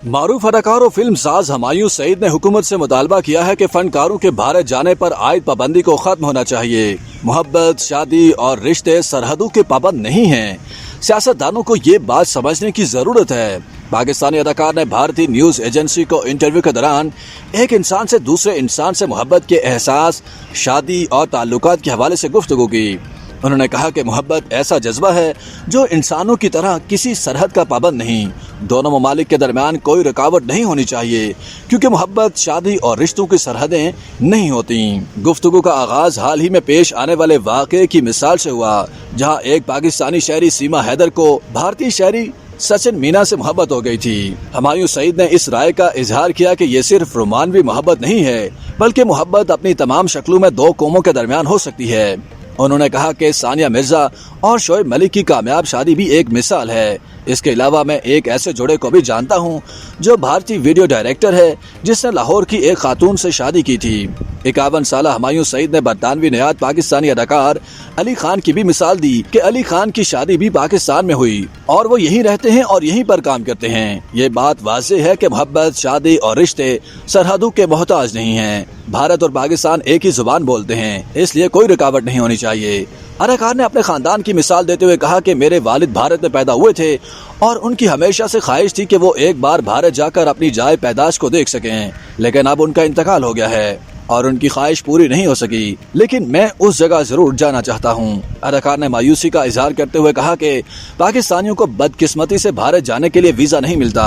मारूफ अदाकार और फिल्म साज हुमायूं सईद ने हुकूमत से मुतालबा किया है कि फनकारों के भारत जाने पर आयद पाबंदी को खत्म होना चाहिए। मोहब्बत, शादी और रिश्ते सरहदों के पाबंद नहीं हैं। सियासतदानों को ये बात समझने की जरूरत है। पाकिस्तानी अदाकार ने भारतीय न्यूज एजेंसी को इंटरव्यू के दौरान एक इंसान से दूसरे इंसान से मोहब्बत के एहसास, शादी और ताल्लुकात के हवाले से गुफ्तगू की। उन्होंने कहा कि मोहब्बत ऐसा जज्बा है जो इंसानों की तरह किसी सरहद का पाबंद नहीं। दोनों ममालिक के दरमियान कोई रुकावट नहीं होनी चाहिए, क्योंकि मोहब्बत, शादी और रिश्तों की सरहदें नहीं होती। गुफ्तगू का आगाज हाल ही में पेश आने वाले वाक़े की मिसाल से हुआ, जहां एक पाकिस्तानी शहरी सीमा हैदर को भारतीय शहरी सचिन मीना से मोहब्बत हो गई थी। हुमायूं सईद ने इस राय का इजहार किया कि ये सिर्फ रोमानवी मोहब्बत नहीं है, बल्कि मोहब्बत अपनी तमाम शक्लों में दो कौमों के दरमियान हो सकती है। उन्होंने कहा कि सानिया मिर्जा और शोएब मलिक की कामयाब शादी भी एक मिसाल है। इसके अलावा मैं एक ऐसे जोड़े को भी जानता हूं जो भारतीय वीडियो डायरेक्टर है, जिसने लाहौर की एक खातून से शादी की थी। 51 साला हुमायूं सईद ने बरतानवी नियाद पाकिस्तानी अदाकार अली खान की भी मिसाल दी कि अली खान की शादी भी पाकिस्तान में हुई और वो यहीं रहते हैं और यहीं पर काम करते हैं। ये बात वाज़ेह है कि मोहब्बत, शादी और रिश्ते सरहदों के मोहताज नहीं हैं। भारत और पाकिस्तान एक ही जुबान बोलते हैं, इसलिए कोई रुकावट नहीं होनी चाहिए। अदाकार ने अपने खानदान की मिसाल देते हुए कहा कि मेरे वालिद भारत में पैदा हुए थे और उनकी हमेशा से ख्वाहिश थी कि वो एक बार भारत जाकर अपनी जाए पैदाश को देख सकें, लेकिन अब उनका इंतकाल हो गया है और उनकी ख्वाहिश पूरी नहीं हो सकी, लेकिन मैं उस जगह जरूर जाना चाहता हूँ। अदाकार ने मायूसी का इजहार करते हुए कहा कि पाकिस्तानियों को बदकिस्मती से भारत जाने के लिए वीजा नहीं मिलता।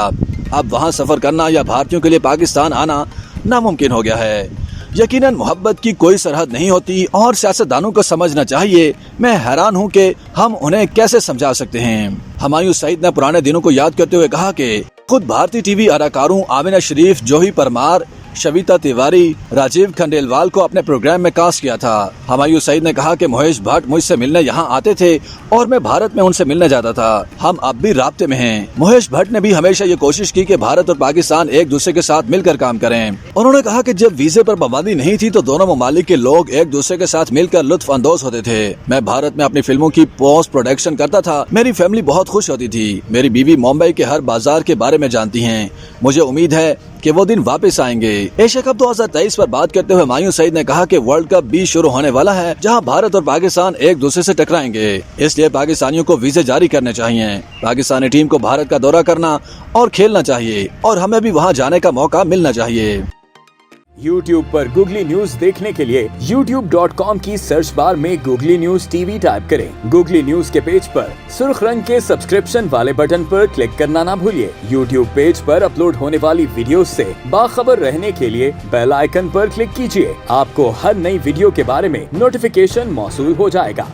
अब वहाँ सफर करना या भारतीयों के लिए पाकिस्तान आना नामुमकिन हो गया है। यकीनन मोहब्बत की कोई सरहद नहीं होती और सियासतदानों को समझना चाहिए। मैं हैरान हूँ कि हम उन्हें कैसे समझा सकते हैं। हुमायूं सईद ने पुराने दिनों को याद करते हुए कहा कि खुद भारतीय टीवी अदाकारों आमिना शरीफ, जूही परमार, शविता तिवारी, राजीव खंडेलवाल को अपने प्रोग्राम में कास्ट किया था। हुमायूं सईद ने कहा कि महेश भट्ट मुझसे मिलने यहाँ आते थे और मैं भारत में उनसे मिलने जाता था। हम अब भी राब्ते में हैं। महेश भट्ट ने भी हमेशा ये कोशिश की कि भारत और पाकिस्तान एक दूसरे के साथ मिलकर काम करें। उन्होंने कहा कि जब वीजे पर पाबंदी नहीं थी तो दोनों ममालिक के लोग एक दूसरे के साथ मिलकर लुत्फ अंदोज होते थे। मैं भारत में अपनी फिल्मों की पोस्ट प्रोडक्शन करता था। मेरी फैमिली बहुत खुश होती थी। मेरी बीवी मुंबई के हर बाजार के बारे में जानती है। मुझे उम्मीद है कि वो दिन वापस आएंगे। एशिया कप 2023 पर बात करते हुए हुमायूं सईद ने कहा कि वर्ल्ड कप भी शुरू होने वाला है, जहां भारत और पाकिस्तान एक दूसरे से टकराएंगे। इसलिए पाकिस्तानियों को वीजे जारी करने चाहिए। पाकिस्तानी टीम को भारत का दौरा करना और खेलना चाहिए और हमें भी वहां जाने का मौका मिलना चाहिए। YouTube पर गूगली न्यूज देखने के लिए youtube.com की सर्च बार में गूगली न्यूज टीवी टाइप करें। गूगली न्यूज के पेज पर सुर्ख रंग के सब्सक्रिप्शन वाले बटन पर क्लिक करना ना भूलिए। YouTube पेज पर अपलोड होने वाली वीडियो से बाखबर रहने के लिए बेल आइकन पर क्लिक कीजिए। आपको हर नई वीडियो के बारे में नोटिफिकेशन मौसूल हो जाएगा।